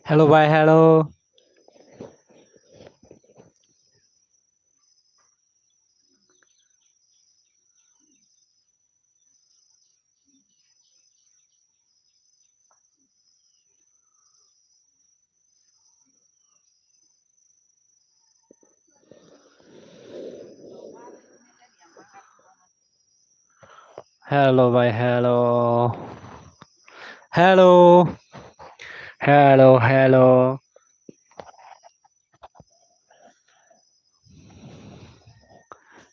Hello भाई hello. Hello भाई hello. Hello hello hello.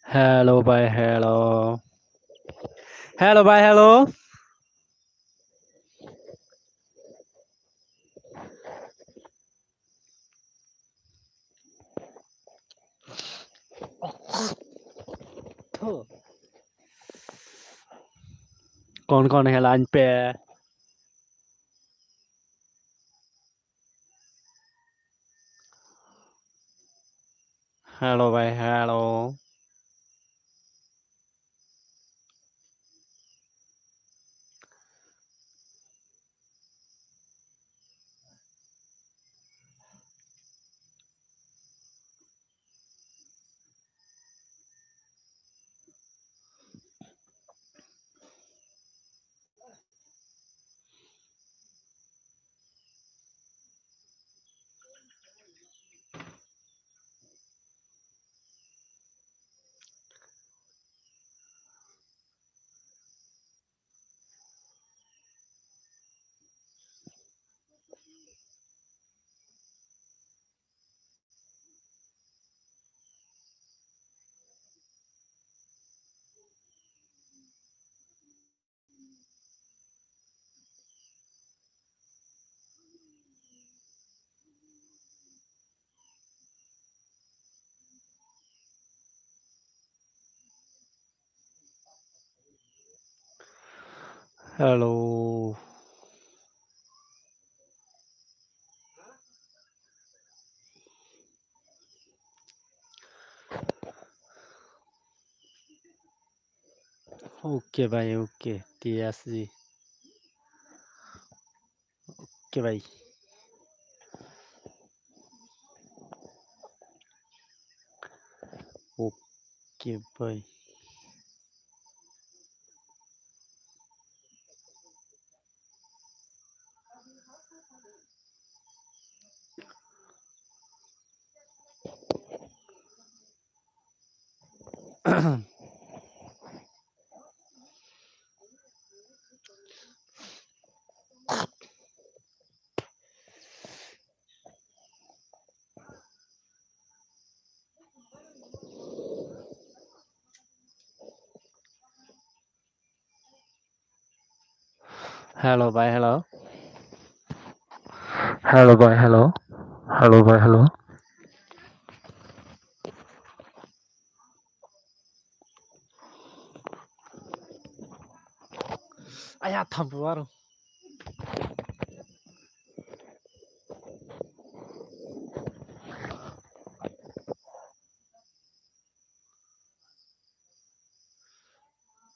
Hello भाई हेलो। हेलो भाई हेलो। कौन कौन है लाइन पे? हेलो भाई हेलो। हेलो। ओके भाई ओके टीएस जी। ओके भाई। ओके भाई। हेलो भाई हेलो। हेलो भाई हेलो। हेलो भाई हेलो। आया था बार।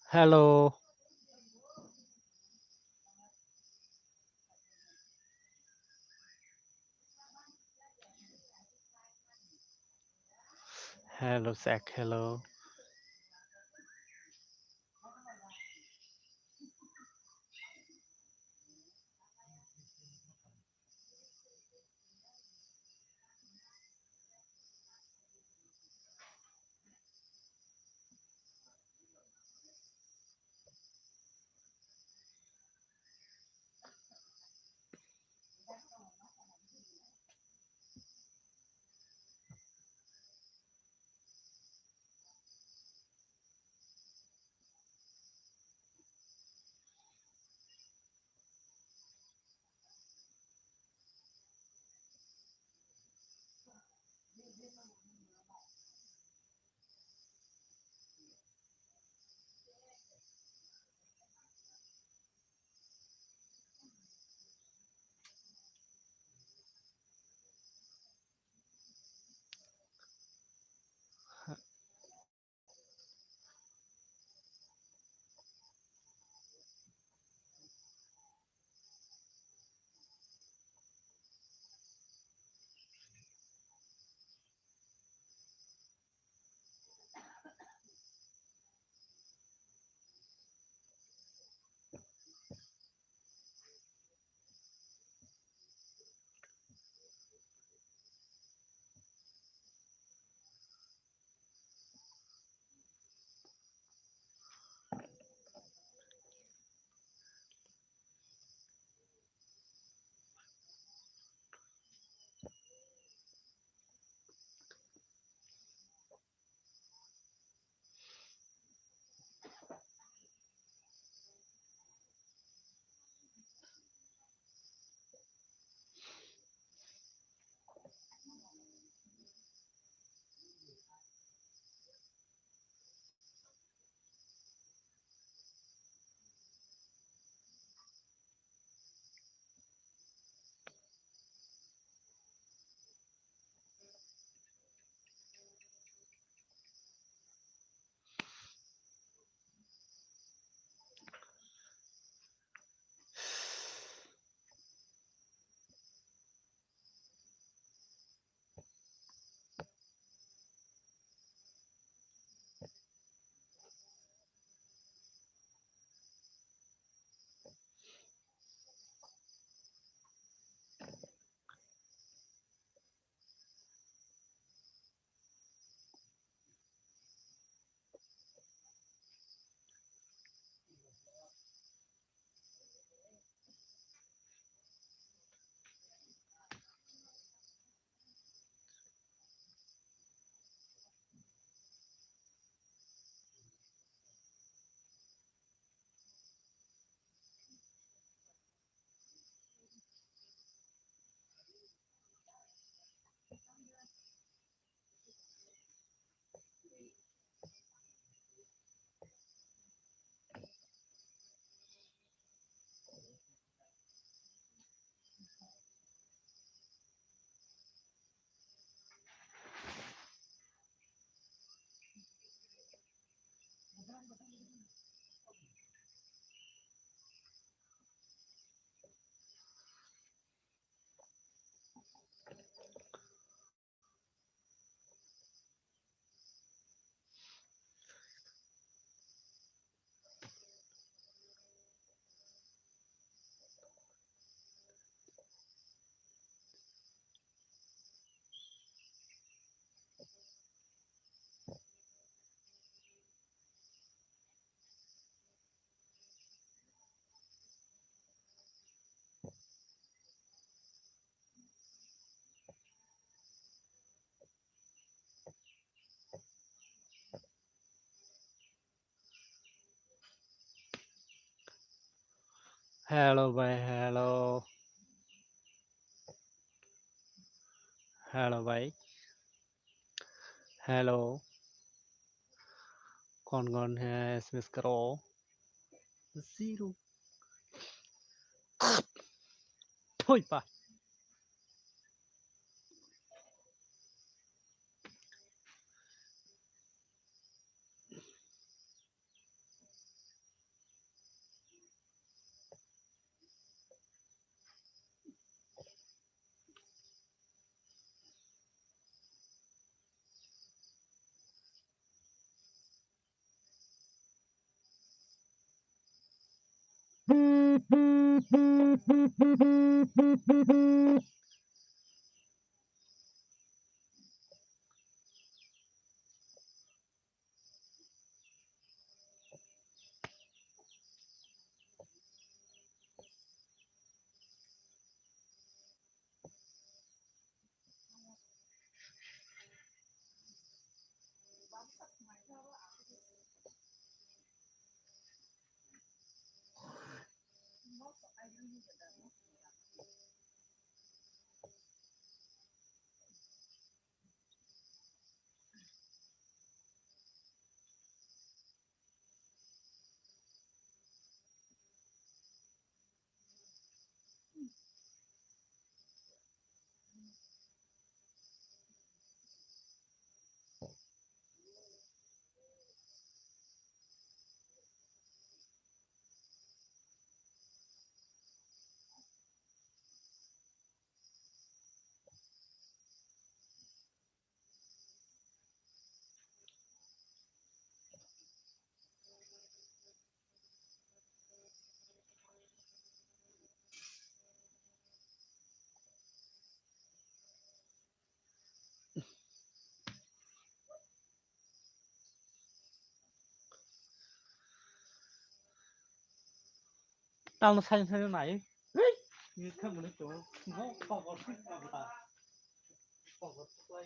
हेलो। हेलो सैक हेलो। हेलो भाई हेलो। हेलो भाई। हेलो। कौन-कौन है एसएमएस करो? ज़ीरो। थोई पा। Tao nó xanh xanh này. Như không có chỗ. Nó bỏ vào thích vào là. Bỏ vào play.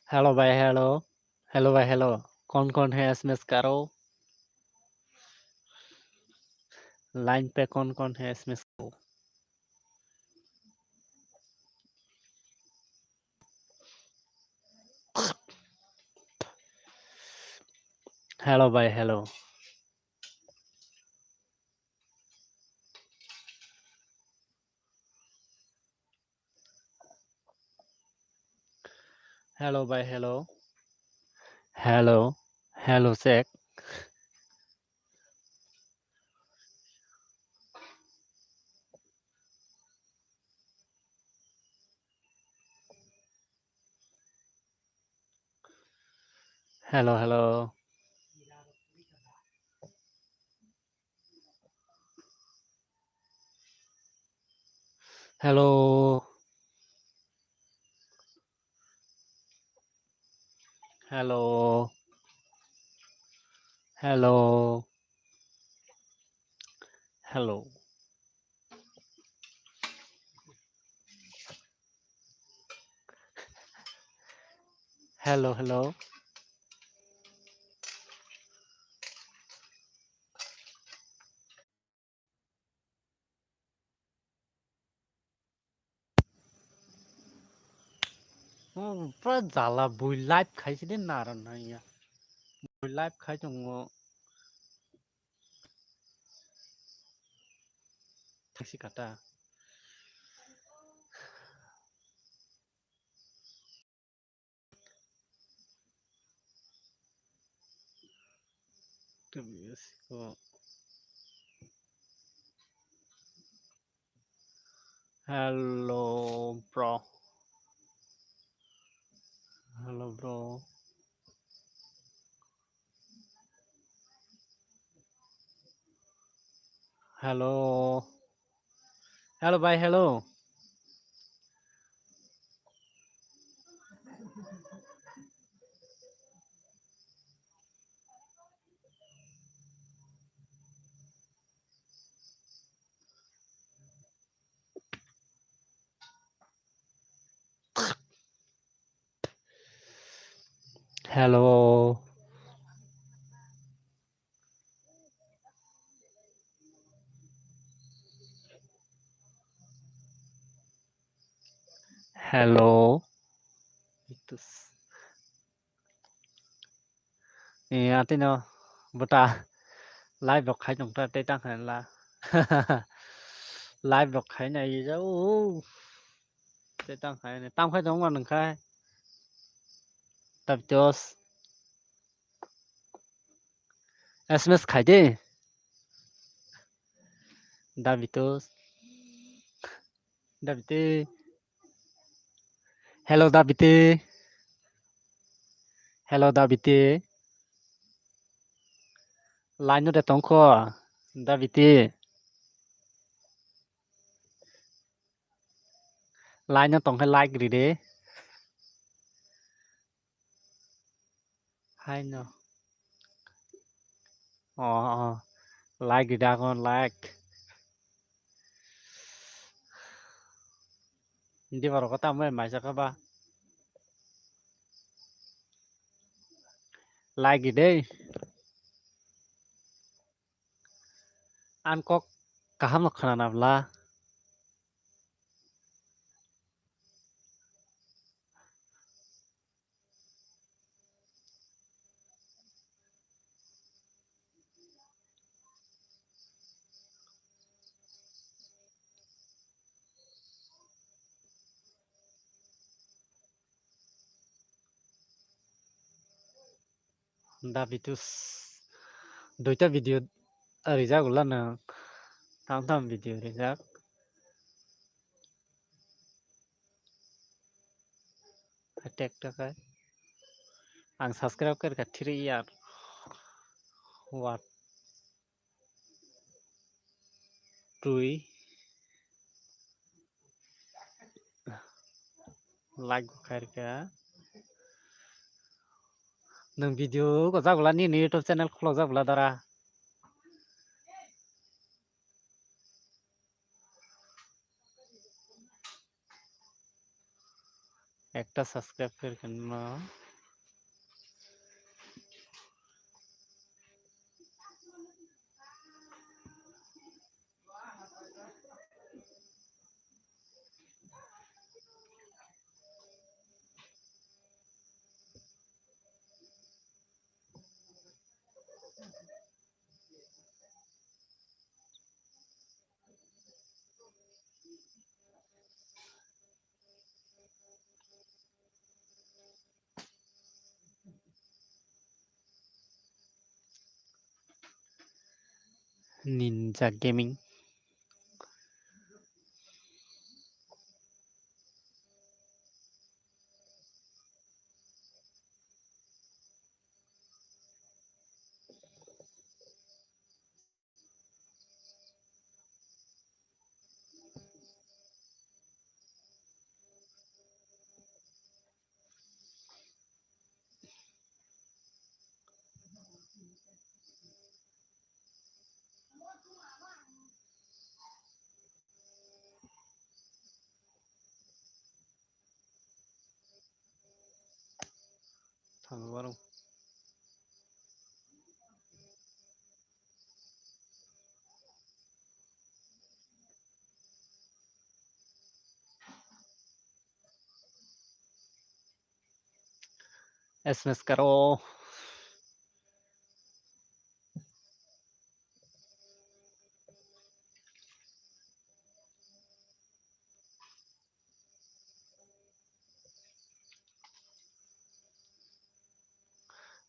Hello भाई हेलो। हेलो भाई हेलो। कौन-कौन है एसएमएस करो? लाइन पे कौन-कौन है एसएमएस करो? हेलो भाई हेलो। हेलो भाई हेलो। हेलो। हेलो सेक। Hello, hello. Hello. Hello. Hello. Hello. Hello, hello. পুরা জ্বালা বই লাইভ খাইছি দিন না আর না ইয়া বই লাইভ খাই দङ थाक्सि काटा Hello, bro. Hello, bro. Hello. Hello, bye. Hello. Hello. Hello. Itu. Ati no. Bota. Live đọc khai chúng ta tây tăng hẳn là. Live đọc khai này gì đó. Tây tăng khai này. Tăng khai giống mà đừng khai. Tập cho. SMS khai đi. Davidos. David. Hello, David. Hello, David. Line nó để tống kho. David. Line nó tống hay like gì đấy. Hay no. Like gì đã con like. Hindi baru kata mo masa ka ba? Like gì đấy. An có kaham lo khana nabla. Davitus. Duita video rijak ulan na. Tam video rijak. Attack ka. Ang subscribe kar ka 3 year. What? Tui. Like kar ka. Nang video ko jak ulan ni YouTube channel khlo jak ulan dara. একটা subscribe করে কেন Ninja Gaming. thằng vào đâu SMS करो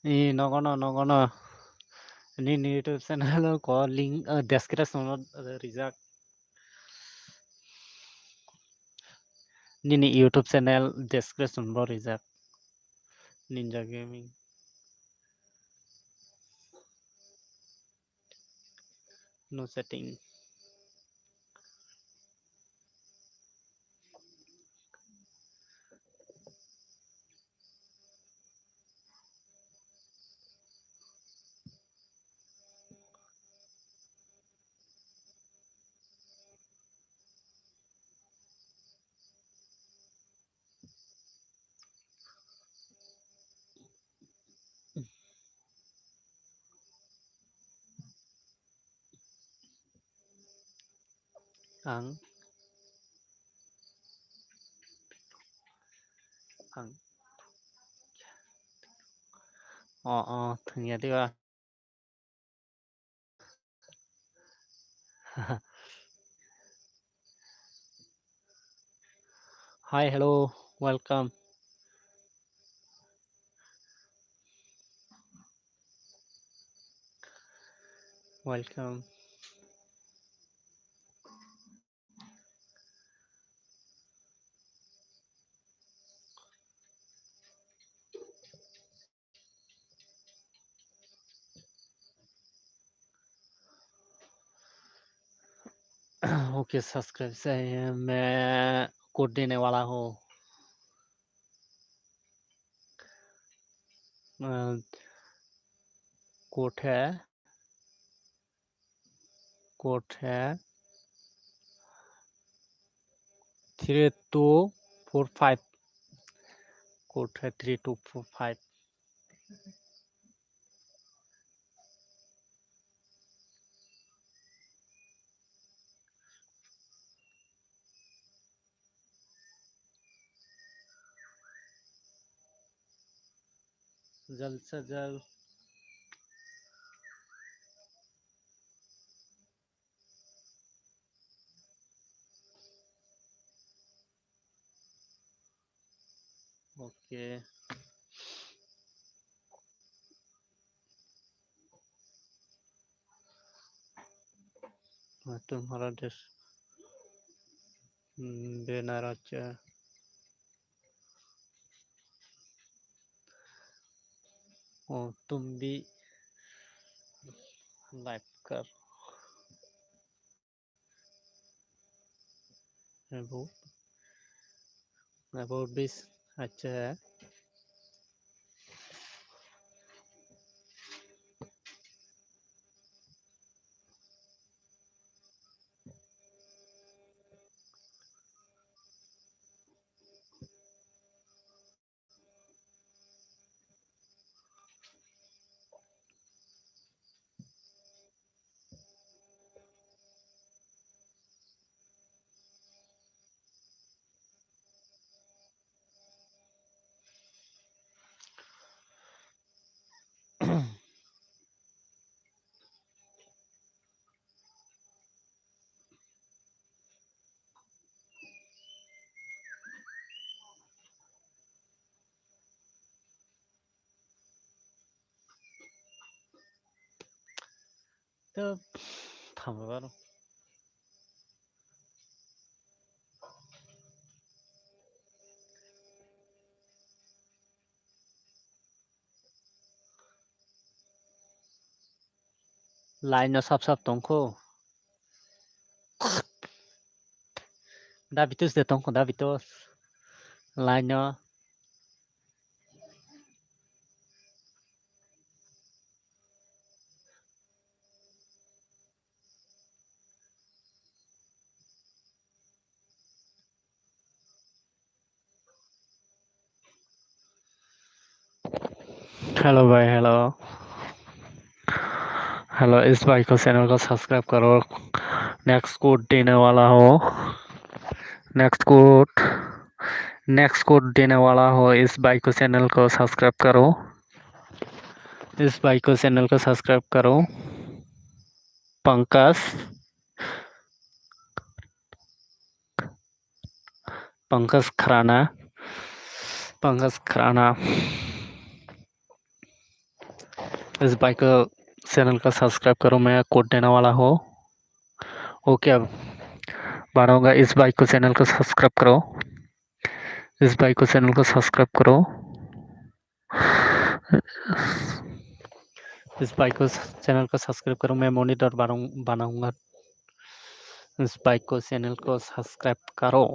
नगनो नि YouTube channel को link description reserve नि YouTube channel description रो reserve Ninja Gaming no setting ang thằng nhà đi qua hi hello welcome welcome okay subscribe से मैं code देने वाला हूँ code है 3245 कोड है 3245 जल्द से जल्द ओके तुम्हारा ड्रेस बेनाराज ओ तुम भी लाइक कर अबाउट दिस अच्छा है तो थम्बा लाइन सब तंखो Davitus de tongko Davitus line hello भाई, हेलो। हेलो, इस भाई को चैनल को सब्सक्राइब करो। नेक्स्ट कोड देने वाला हो। नेक्स्ट कोड नेक्स्ट कोड देने वाला हो। इस भाई को चैनल को सब्सक्राइब करो। इस भाई को चैनल को सब्सक्राइब करो। पंकज पंकज खराना। पंकज खराना। इस भाई को चैनल को सब्सक्राइब करो। मैं कोड देने वाला हो। ओके, अब बढ़ाऊंगा। इस भाई को चैनल को सब्सक्राइब करो। इस भाई को चैनल को सब्सक्राइब करो। इस भाई को चैनल को सब्सक्राइब करो। मैं मॉनिटर बनाऊंगा। इस भाई को चैनल को सब्सक्राइब करो।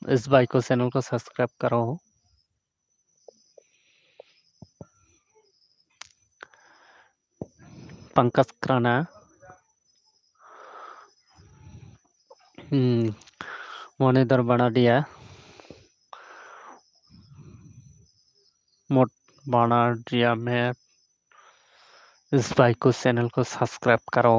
इस भाई को चैनल को सब्सक्राइब करो। पंकज खराना। मॉनिटर बना दिया। मोड बना दिया मैं। इस भाई को चैनल को सब्सक्राइब करो।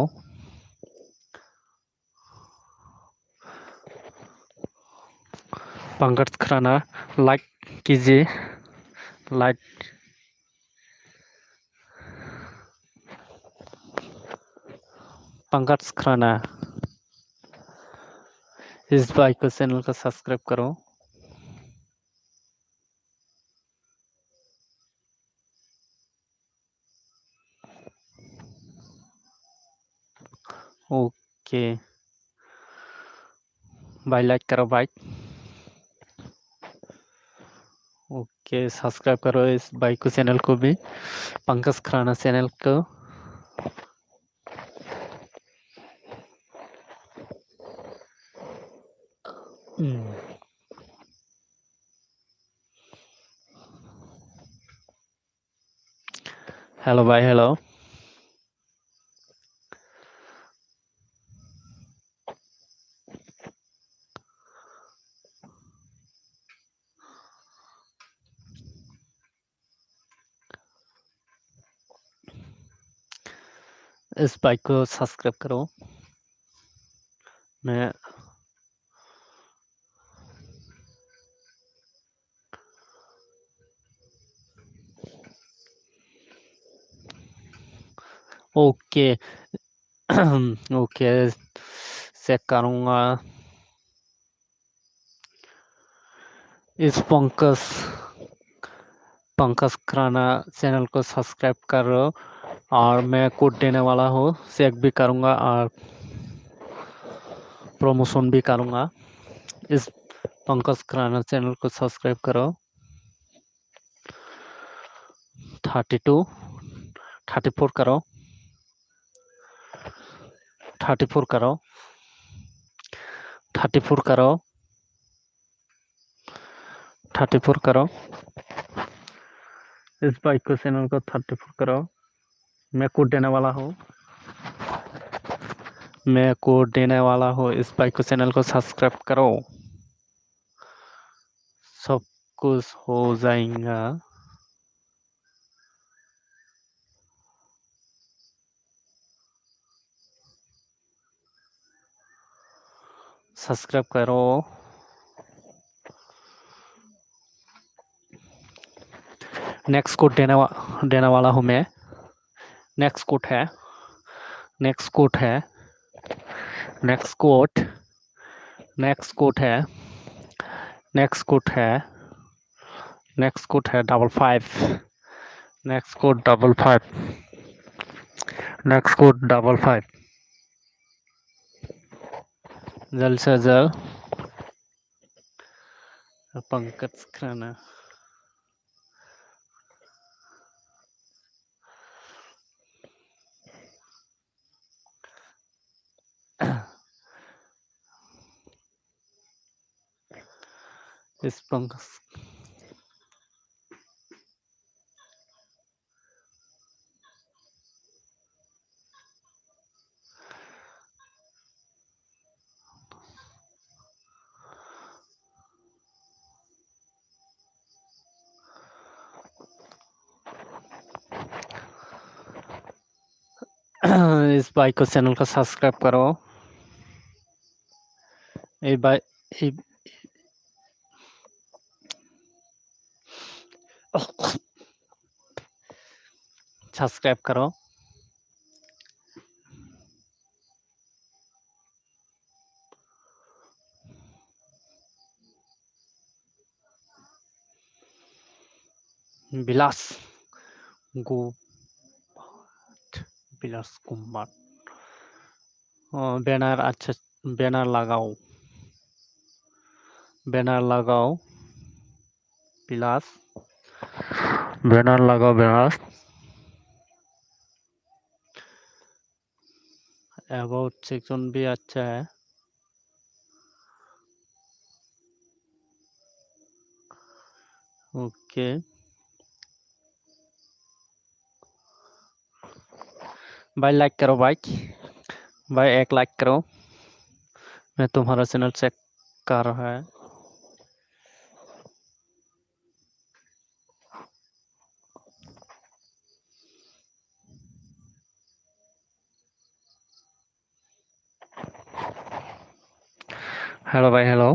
पंकज खराना लाइक कीजिए। लाइक पंकज खराना। इस भाई को चैनल को सब्सक्राइब करो। ओके भाई, लाइक करो भाई। ओके, सब्सक्राइब करो इस भाई को चैनल को भी। पंकज खराना चैनल को। हेलो भाई, हेलो। इस भाई को सब्सक्राइब करो। मैं ओके ओके चेक करूँगा। इस पंकज खराना चैनल को सब्सक्राइब करो और मैं कोड देने वाला हूँ। चेक भी करूँगा और प्रमोशन भी करूँगा। इस पंकज खराना चैनल को सब्सक्राइब करो। 32 34 करो। 34 करो। 34 करो। 34 करो। इस बाइक को चैनल को 34 करो। मैं कोड देने वाला हूँ। मैं कोड देने वाला हूँ। इस बाइक को चैनल को सब्सक्राइब करो। सब कुछ हो जाएगा। सब्सक्राइब करो। नेक्स्ट कोड देने वाला हूँ मैं। नेक्स्ट कोड है। नेक्स्ट कोड है। Next code. नेक्स्ट कोड है। नेक्स्ट कोड है। नेक्स्ट कोड है 55। Next code 55। Next code 55। जल्द से जल्द। पंकज खराना। इस पंकज इस भाई को चैनल को सब्सक्राइब करो। ये भाई सब्सक्राइब करो। বিলাস गो বিলাস कुमार बैनर अच्छा बैनर लगाओ বিলাস बैनर लगाओ বিলাस। अबाउट सेक्शन भी अच्छा है। ओके भाई लाइक करो भाई एक लाइक करो। मैं तुम्हारा चैनल चेक कर रहा है। हेलो भाई हेलो।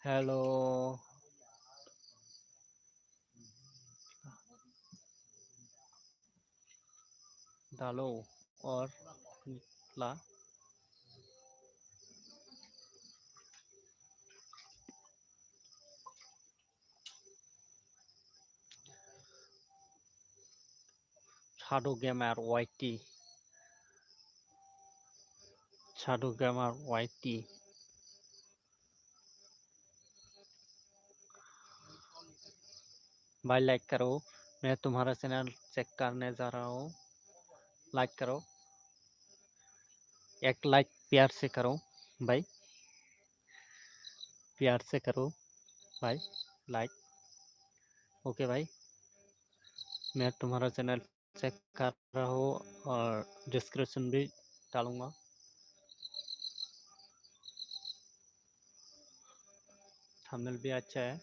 हेलो डालो और ला shadow gamer YT भाई लाइक करो। मैं तुम्हारा चैनल चेक करने जा रहा हूँ। लाइक करो एक लाइक प्यार से करो भाई प्यार से करो भाई लाइक। ओके भाई मैं तुम्हारा चैनल चेक कर रहा हूँ और डिस्क्रिप्शन भी डालूंगा। थंबनेल भी अच्छा है।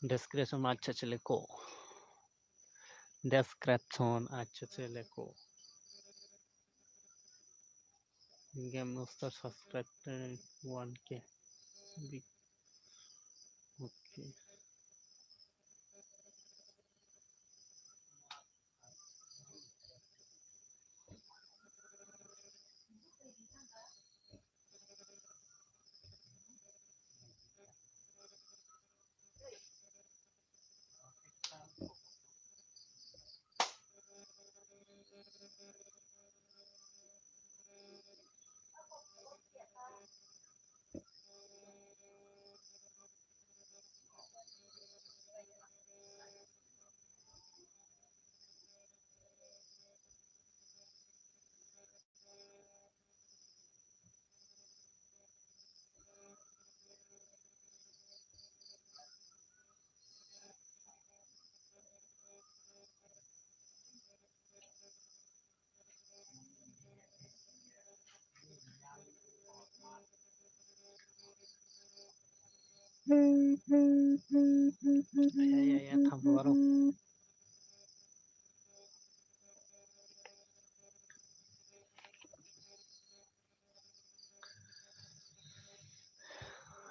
डिस्क्रिप्शन में अच्छे से लिखो। डिस्क्रिप्शन अच्छे से लिखो। Game master subscribe 1K okay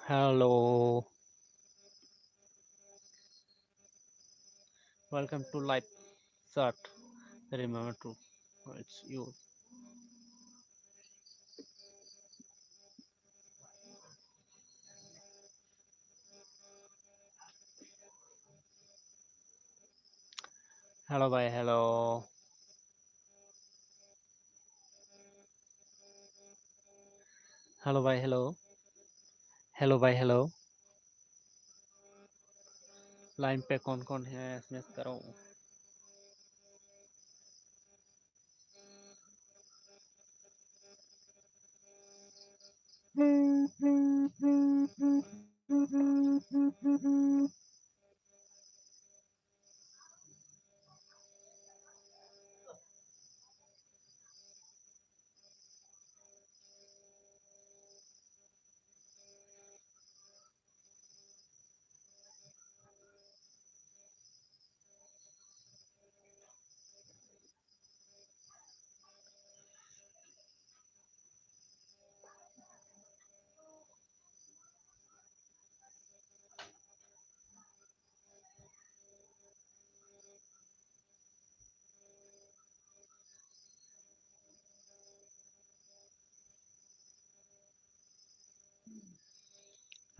Hello, welcome to live chat. Remember to it's you. Hello, bye. Hello, hello, bye. Hello, hello, bye. Hello. Line पे कौन कौन है एसएमएस करो.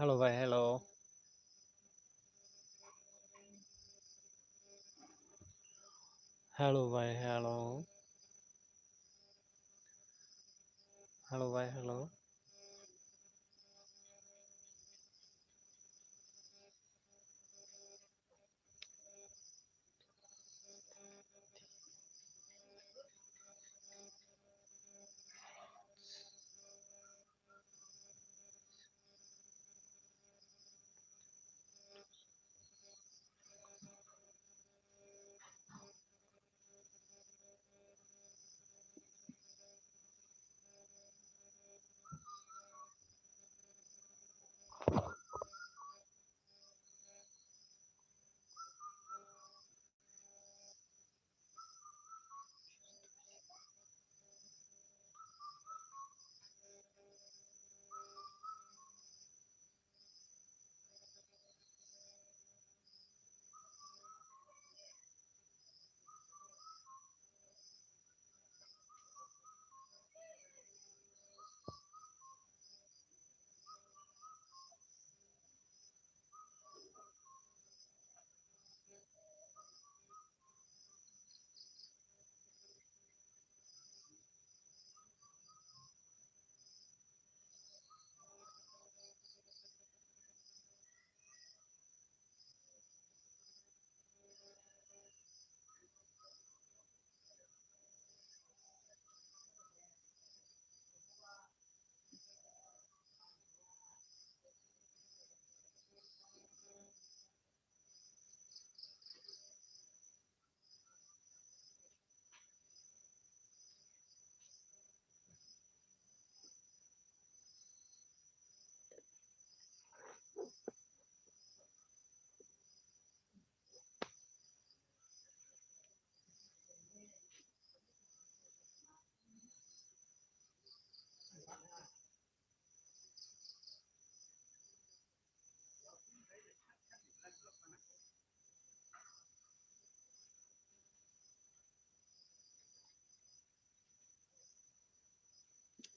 हेलो भाई. हेलो, हेलो भाई. हेलो, हेलो भाई. हेलो,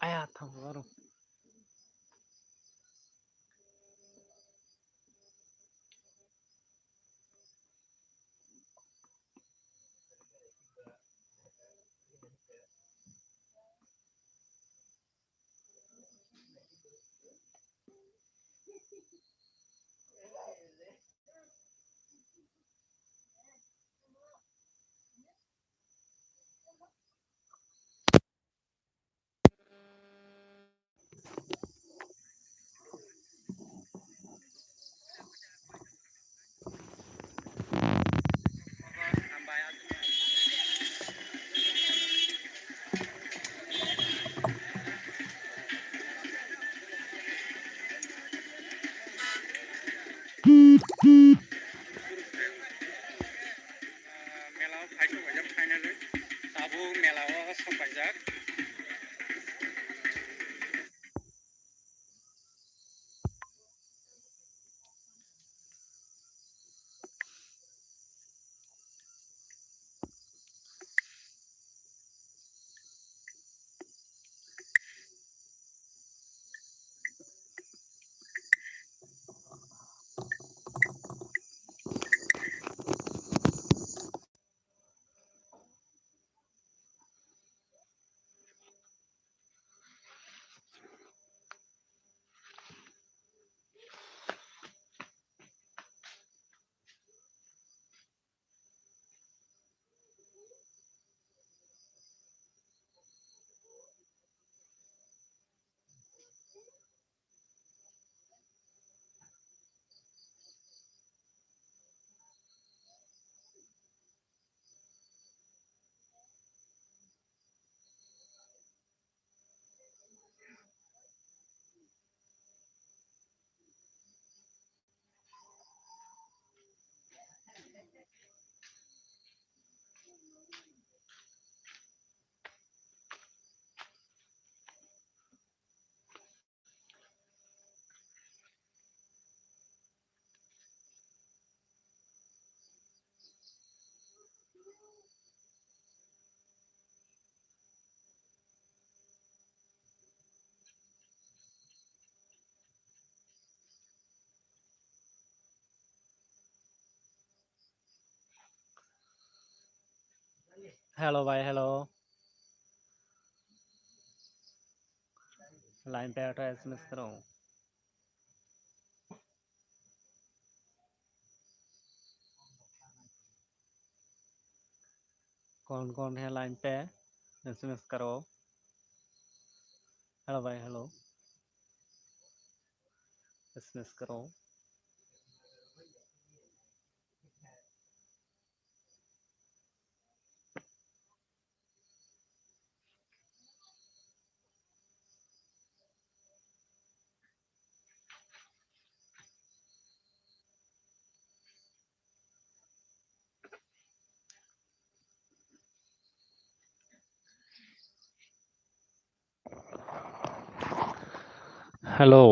आया था baru. मेलाव फाइट होबाय फाइनाली दाबो मेलाव संबायजाक हेलो भाई हेलो। लाइन पे आटा एसएमएस करो। कौन कौन है लाइन पे? एसएमएस करो। हेलो भाई हेलो। एसएमएस करो। हेलो।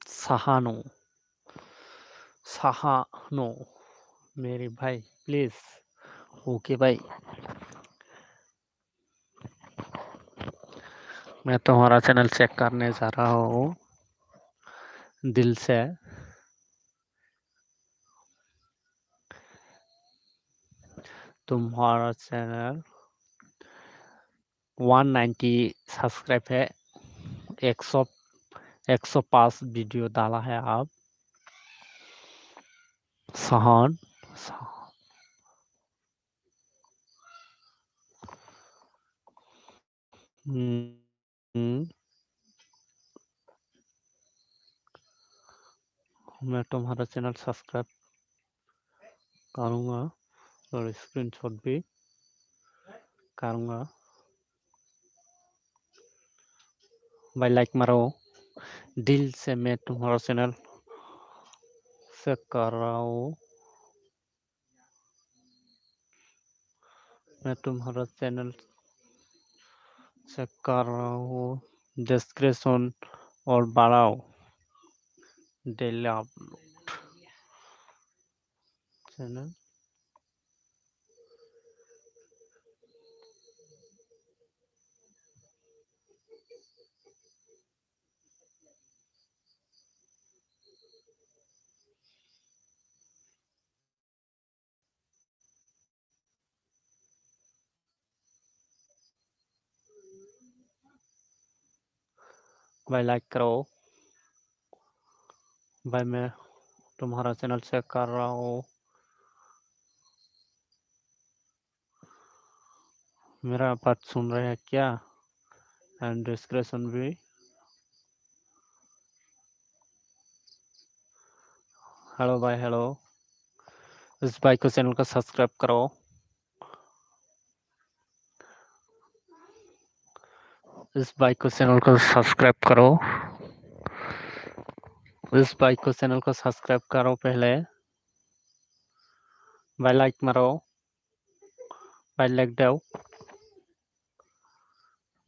सहानो सहानो मेरे भाई प्लीज। ओके भाई। मैं तुम्हारा चैनल चेक करने जा रहा हूँ दिल से। तुम्हारा चैनल 190 सब्सक्राइब है। 100 105 वीडियो डाला है आप। सहान हम्म, मैं तुम्हारा चैनल सब्सक्राइब करूँगा और स्क्रीनशॉट भी करूँगा। भाई लाइक मारो। दिल से मैं तुम्हारा चैनल से कर रहा हूँ। मैं तुम्हारा चैनल से कर रहा हूँ। डिस्क्रिप्शन और बढ़ाओ डेली अपलोड चैनल। भाई लाइक करो। भाई मैं तुम्हारा चैनल चेक कर रहा हूँ। मेरा बात सुन रहे हैं क्या? एंड डिस्क्रिप्शन भी। हेलो भाई हेलो। इस भाई को चैनल को सब्सक्राइब करो। इस भाई को चैनल को सब्सक्राइब करो। इस भाई को चैनल को सब्सक्राइब करो पहले। भाई लाइक मारो। भाई लाइक दो।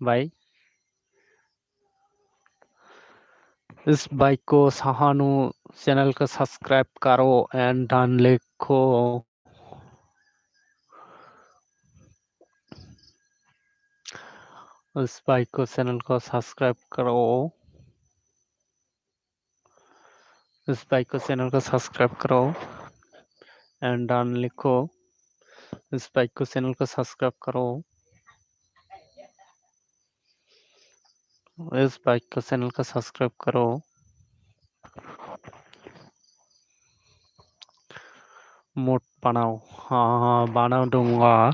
भाई इस भाई को सहानु चैनल को सब्सक्राइब करो एंड डन लिखो। इस भाई को चैनल को सब्सक्राइब करो। इस भाई को चैनल को सब्सक्राइब करो एंड डन लिखो। इस भाई को चैनल को सब्सक्राइब करो। इस भाई को चैनल को सब्सक्राइब करो। मोट बनाओ। हाँ हाँ बना दूंगा।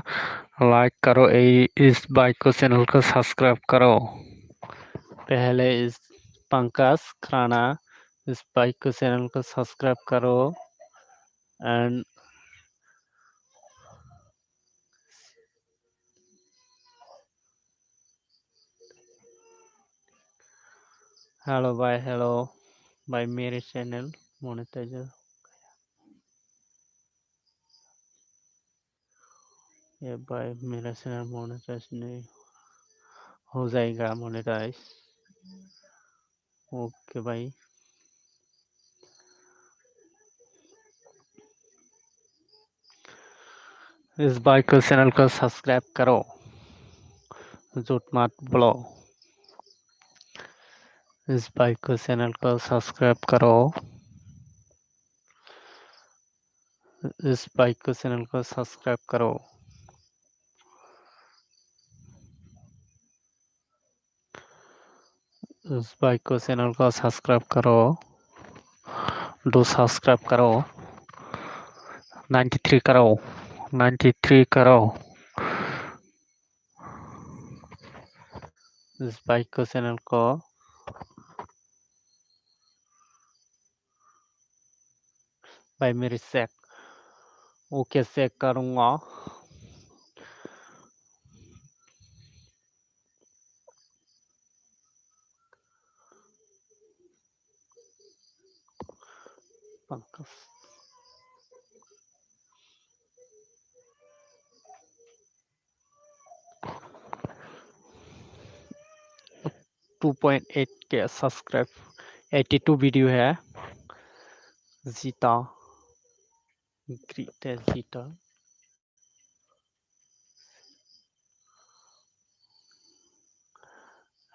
लाइक करो। इस भाई को चैनल को सब्सक्राइब करो पहले। इस पंकज खराना इस भाई को चैनल को सब्सक्राइब करो एंड हेलो भाई हेलो। भाई मेरे चैनल मोनेटाइज ये भाई मेरा चैनल मोनेटाइज नहीं हो जाएगा मोनेटाइज। ओके भाई। इस भाई को चैनल को सब्सक्राइब करो। झूठ मत बोलो। इस भाई को चैनल को सब्सक्राइब करो। इस भाई को चैनल को सब्सक्राइब करो। इस भाई को चैनल को सब्सक्राइब करो। डू सब्सक्राइब करो। 93 करो। 93 करो। इस भाई को चैनल को भाई मेरी चेक ओके चेक करूँगा। पंकज 2.8 के सब्सक्राइब 82 वीडियो है। जीता ग्रेट है जीता।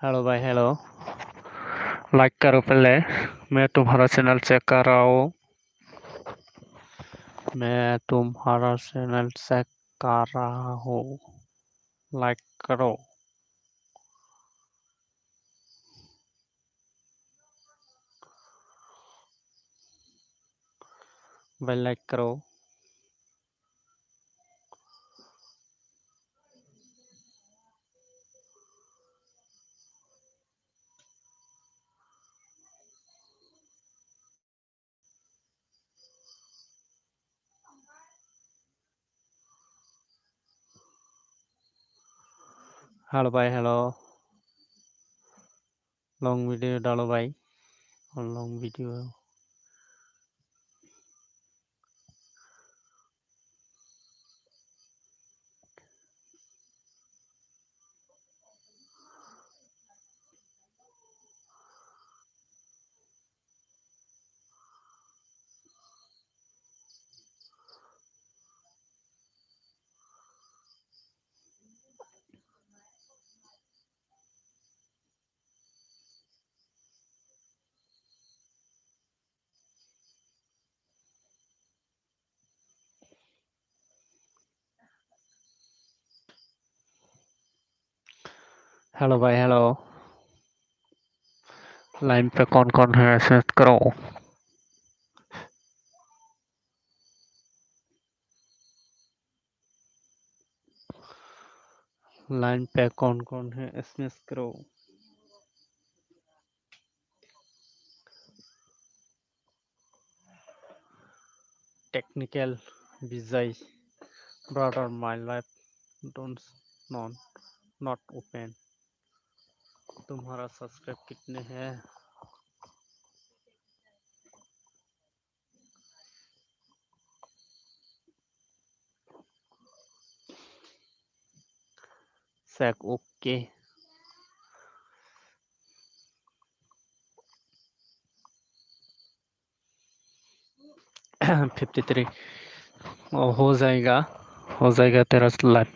हेलो भाई हेलो। लाइक करो पहले। मैं तुम्हारा चैनल चेक कर रहा हूँ। मैं तुम्हारा चैनल चेक कर रहा हूँ। लाइक करो। भाई लाइक करो। हेलो भाई हेलो। लॉन्ग वीडियो डालो भाई। और लॉन्ग वीडियो हेलो भाई हेलो। लाइन पे कौन कौन है एसएमएस करो। लाइन पे कौन कौन है एसएमएस करो। Technical Vijay brother my life don't not open. तुम्हारा सब्सक्राइब कितने हैं। सैक ओके 53 हो जाएगा तेरा लाइफ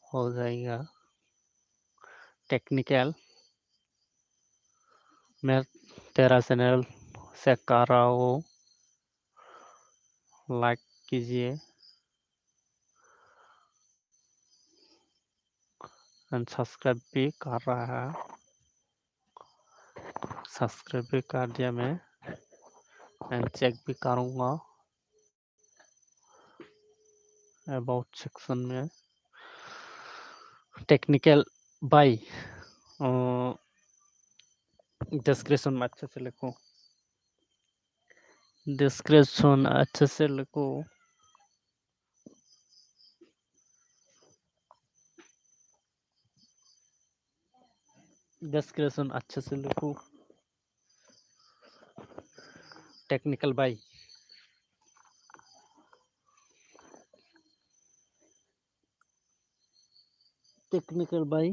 हो जाएगा। टेक्निकल मैं तेरा चैनल चेक कर रहा हूँ। लाइक कीजिए एंड सब्सक्राइब भी कर रहा है। सब्सक्राइब भी कर दिया मैं एंड चेक भी करूँगा। अबाउट सेक्शन में टेक्निकल बाय डिस्क्रिप्शन में अच्छे से लिखो। डिस्क्रिप्शन अच्छे से लिखो। डिस्क्रिप्शन अच्छे से लिखो। Technical by technical by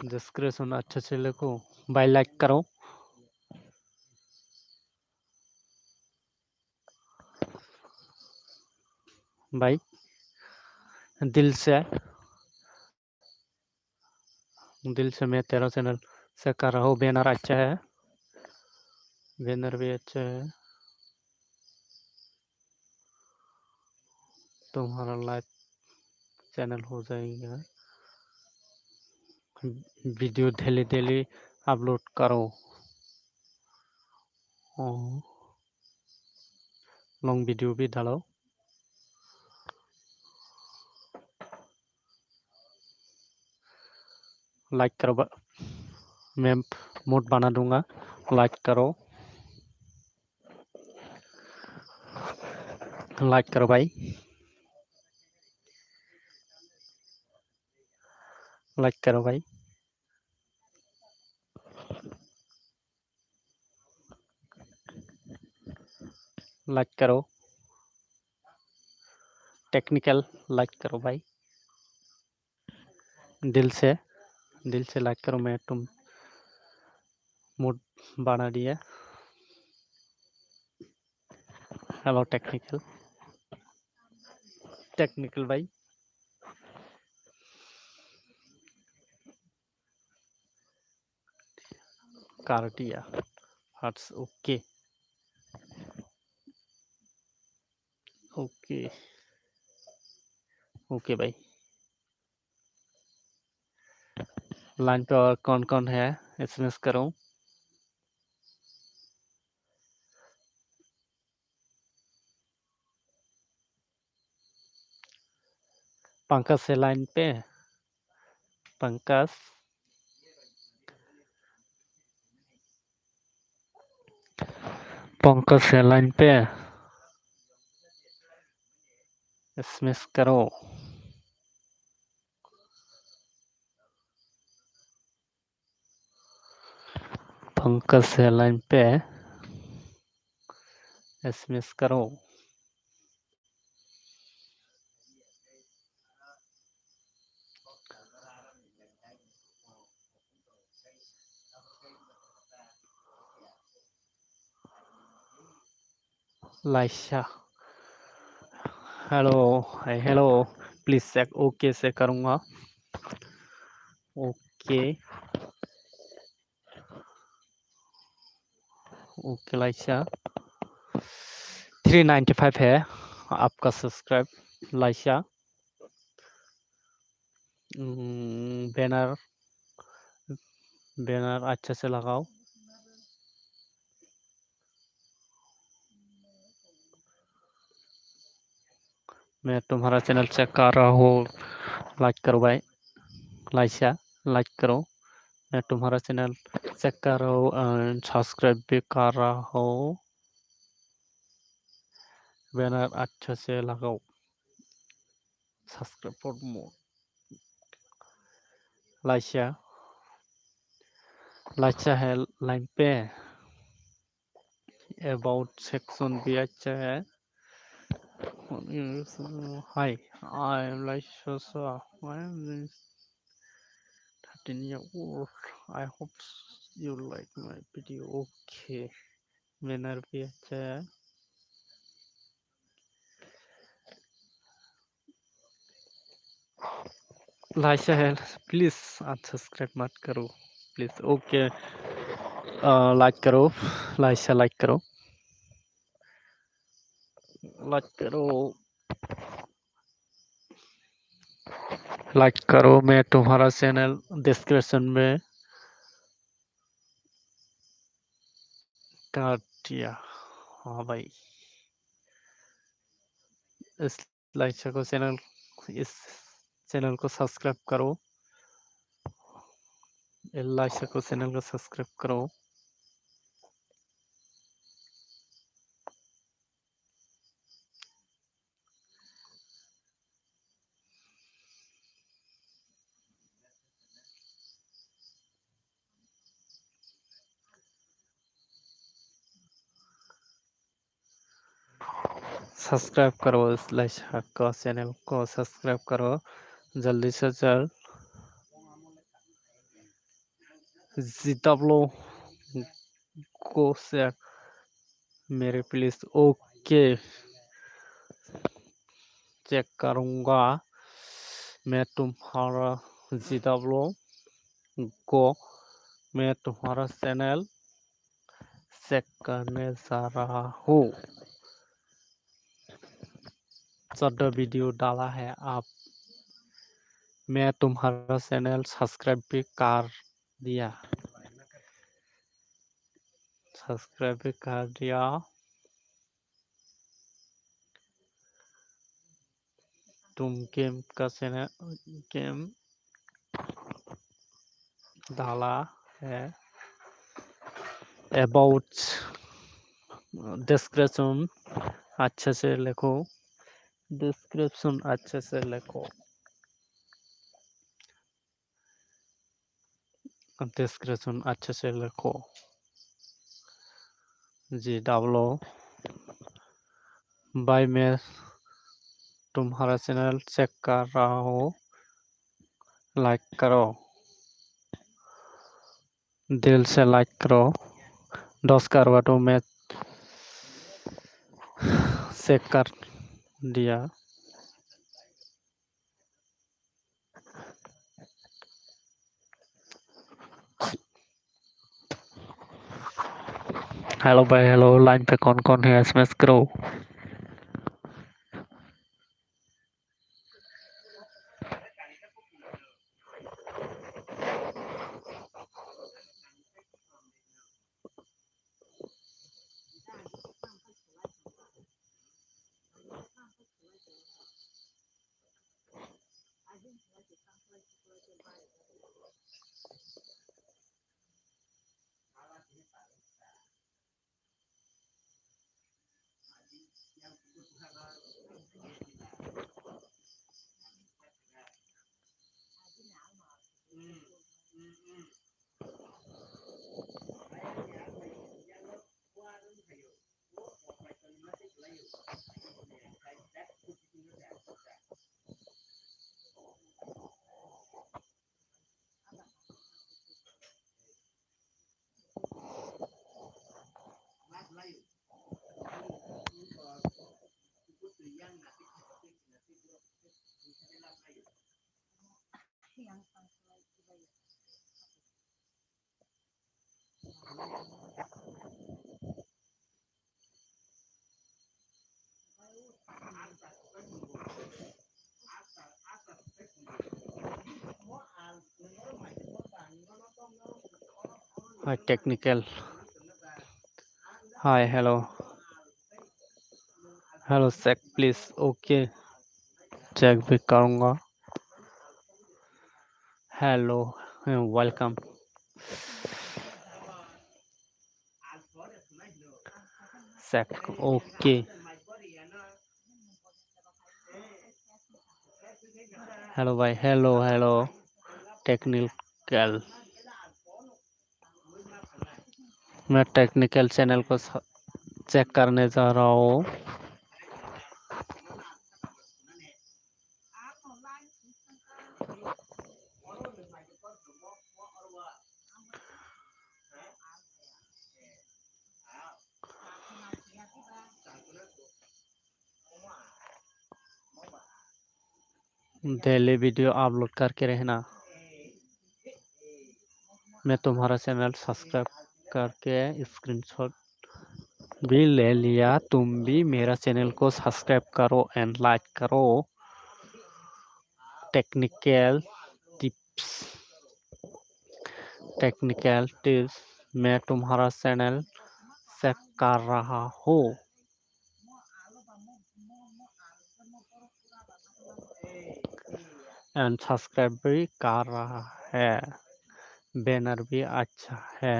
description अच्छे से लिखो। बाय लाइक करो। भाई दिल से मैं तेरा चैनल से कर रहा हूँ। बैनर अच्छा है, बैनर भी अच्छा है। तुम्हारा लाइव चैनल हो जाएगा। वीडियो डेली अपलोड करो। लॉन्ग वीडियो भी डालो। लाइक करो, मैं मूड बना दूंगा। लाइक करो, लाइक करो भाई, लाइक करो भाई। लाइक करो, टेक्निकल लाइक करो भाई, दिल से लाइक करो। मैं तुम मूड बना दिया। हेलो टेक्निकल भाई, कर दिया हार्ट्स। ओके ओके ओके भाई। लाइन पे और कौन कौन है एसएमएस करो। पंकज से लाइन पे, पंकज से लाइन पे एसएमएस करो। पंकज से लाइन पे एसएमएस करो। लाइशा hello hello, please check. Okay से करूँगा। ओके ओके लाइशा 395 है आपका सब्सक्राइब। लाइशा बैनर अच्छे से लगाओ। मैं तुम्हारा चैनल चेक कर रहा हूँ। लाइक करो भाई, लाइशा लाइक करो। मैं तुम्हारा चैनल चेक कर रहा हूँ, सब्सक्राइब भी कर रहा हूँ। बैनर अच्छे से लगाओ। Subscribe for more. लाइशा है लाइन पे। अबाउट सेक्शन भी अच्छा है। Hi, I am Laisha Shah. I am 13 years old. I hope you like my video. Okay. Banner भी अच्छा है। लाइशा है, प्लीज अनसब्सक्राइब मत करो प्लीज। ओके लाइक करो, लाइशा लाइक करो, लाइक करो, लाइक करो। मैं तुम्हारा चैनल डिस्क्रिप्शन में कर दिया। हाँ भाई, इस लाइशा को इस चैनल को सब्सक्राइब करो। लाइशा को चैनल को सब्सक्राइब करो। सब्सक्राइब करो, इस लाइशा का चैनल को सब्सक्राइब करो जल्दी से जल्द। जीताब्लो को शेयर मेरे प्लीज। ओके चेक करूँगा। मैं तुम्हारा GW को मैं तुम्हारा चैनल चेक करने जा रहा हूँ। 14 वीडियो डाला है आप। मैं तुम्हारा चैनल सब्सक्राइब भी कर दिया। सब्सक्राइब भी कर दिया। तुम गेम का चैनल गेम डाला है। अबाउट डिस्क्रिप्शन अच्छे से लिखो। डिस्क्रिप्शन अच्छे से लिखो। डिस्क्रिप्शन अच्छे से लिखो। GW भाई मैं तुम्हारा चैनल चेक कर रहा हूँ। लाइक करो। दिल से लाइक करो। 10 करवा तो मैं चेक कर दिया। हेलो भाई हेलो। लाइन पे कौन कौन है SMS करो। Hi technical. Hi hello. Hello check please. Okay check भी करूँगा। Hello welcome. Check okay. Hello भाई हेलो हेलो टेक्निकल। मैं टेक्निकल चैनल को चेक करने जा रहा हूँ। डेली वीडियो अपलोड करके रहना। मैं तुम्हारा चैनल सब्सक्राइब करके स्क्रीनशॉट भी ले लिया। तुम भी मेरा चैनल को सब्सक्राइब करो एंड लाइक करो। Technical tips. Technical tips. मैं तुम्हारा चैनल चेक कर रहा हूँ एंड सब्सक्राइब भी कर रहा है। बैनर भी अच्छा है।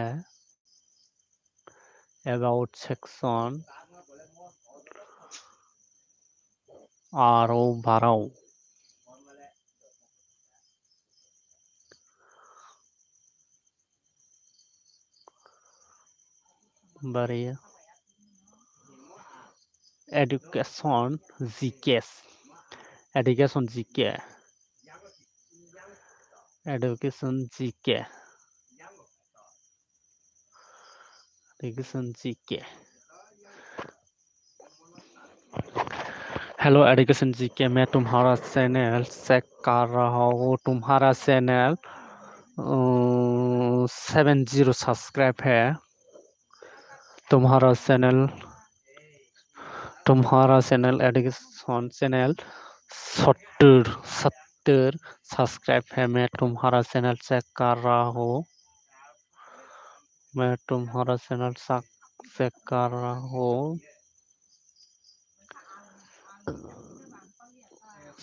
अबाउट सेक्शन आरो भराओ। बढ़िया। Education GK. Education GK. Education GK. Education GK. Hello education G K, मैं तुम्हारा चैनल चेक कर रहा हूँ। तुम्हारा चैनल 70 सब्सक्राइब है। तुम्हारा चैनल एडुकेशन चैनल 70 सब्सक्राइब है। मैं तुम्हारा चैनल चेक कर रहा हूँ। मैं तुम्हारा चैनल चेक कर रहा हूँ।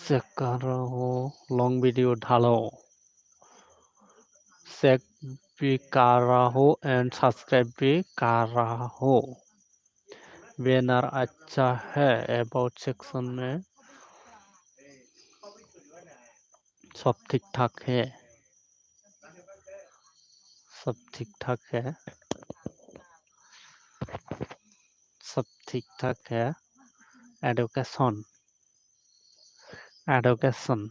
चेक कर रहा हूँ। लॉन्ग वीडियो डालो, चेक भी कर रहा हूँ एंड सब्सक्राइब भी कर रहा हूँ। बैनर अच्छा है। अबाउट सेक्शन में सब ठीक ठाक है। सब ठीक ठाक है। सब ठीक ठाक है। एडुकेशन एडुकेशन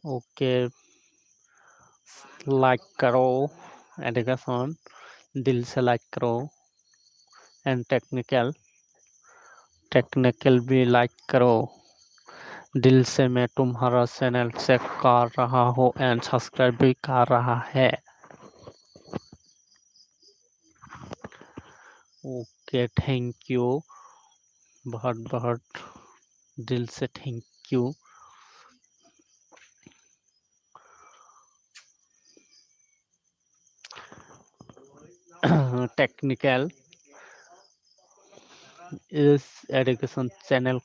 ओके, लाइक करो। एडुकेशन दिल से लाइक करो। एंड टेक्निकल भी लाइक करो। दिल से मैं तुम्हारा चैनल चेक कर रहा हूँ एंड सब्सक्राइब भी कर रहा है। Okay, thank you. बहुत बहुत दिल से थैंक यू। टेक्निकल इस एडुकेशन चैनल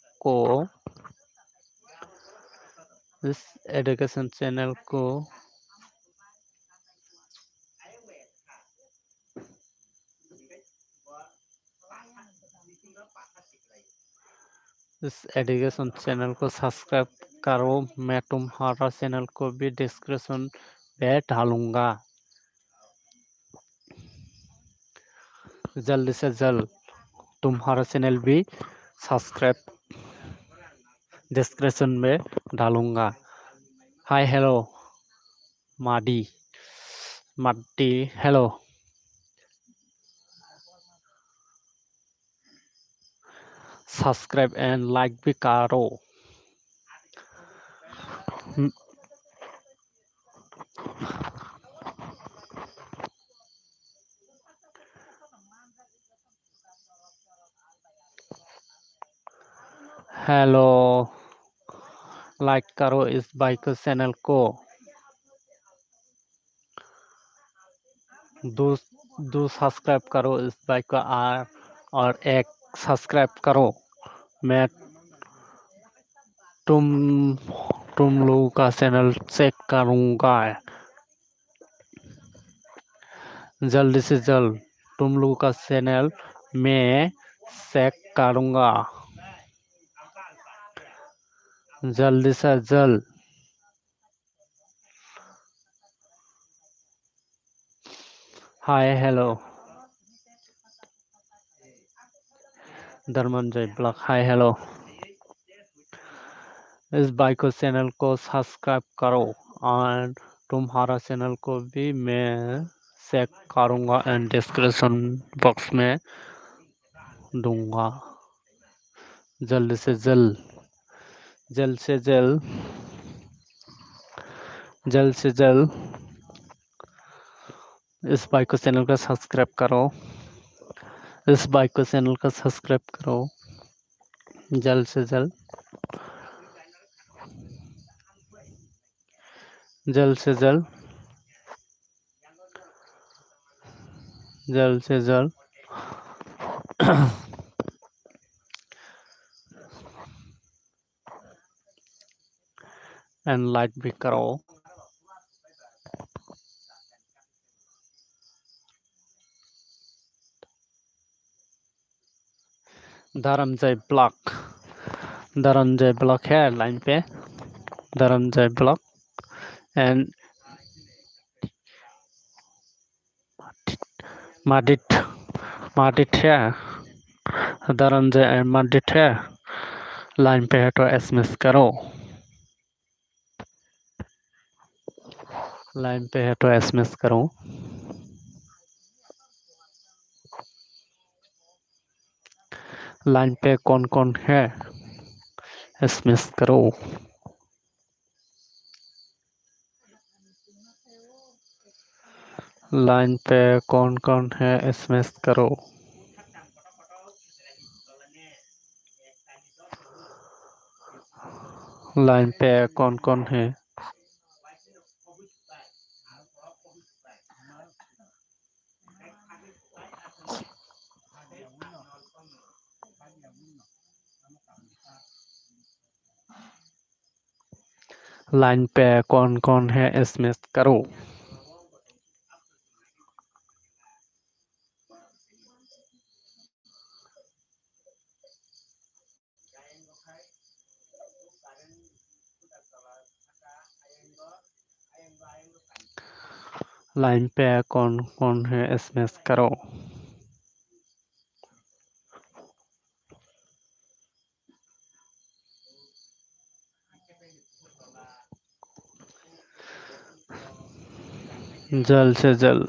को सब्सक्राइब करो। मैं तुम्हारा चैनल को भी डिस्क्रिप्शन पे डालूंगा। जल्द से जल्द तुम्हारा चैनल भी सब्सक्राइब डिस्क्रिप्शन में डालूंगा। हाय हेलो माडी हेलो। सब्सक्राइब एंड लाइक भी करो। हेलो, लाइक करो इस बाइक चैनल को। दो सब्सक्राइब करो इस बाइक का और एक सब्सक्राइब करो। मैं तुम लोगों का चैनल चेक करूंगा। जल्द से जल्द तुम लोगों का चैनल मैं चेक करूंगा। जल्द से जल्द। Hi hello Dharmanjay blog. Hi hello. इस बाइक चैनल को सब्सक्राइब करो और तुम्हारा चैनल को भी मैं चेक करूंगा एंड डिस्क्रिप्शन बॉक्स में दूंगा। जल्द से जल्द जल्द से जल्द जल्द से जल्द इस बाइक चैनल को सब्सक्राइब करो। इस बाइक चैनल को सब्सक्राइब करो। जल्द से जल्द जल्द से जल्द जल्द से जल्द एंड लाइक भी करो। धर्मजय ब्लॉक है लाइन पे। धर्मजय ब्लॉक एंड माडिट है। धर्मजय एंड माडिट है लाइन पे है तो एसएमएस करो। लाइन पे है तो एसएमएस करो। लाइन पे कौन कौन है एसएमएस करो। लाइन पे कौन कौन है एसएमएस करो। लाइन पे कौन कौन है। लाइन पे कौन कौन है एसएमएस करो। लाइन पे कौन कौन है एसएमएस करो। जल्द से जल्द।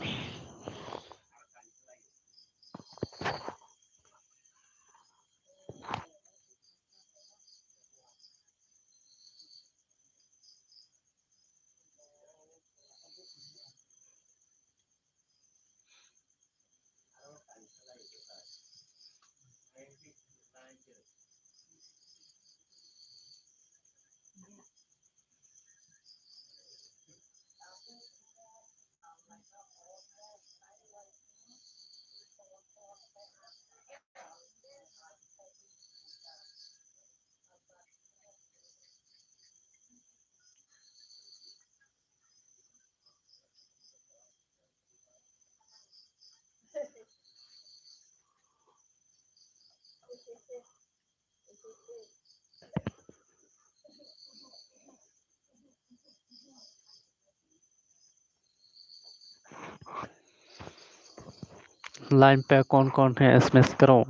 लाइन पे कौन कौन है एसएमएस करो।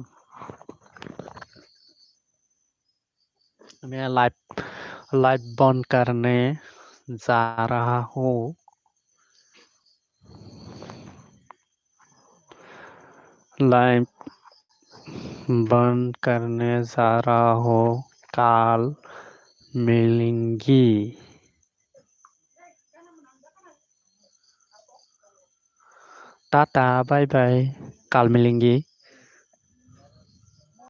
मैं लाइव लाइव बंद करने जा रहा हूँ। लाइव बंद करने जा रहा हूँ। कल मिलेंगी। Tata bye bye. कल मिलेंगी।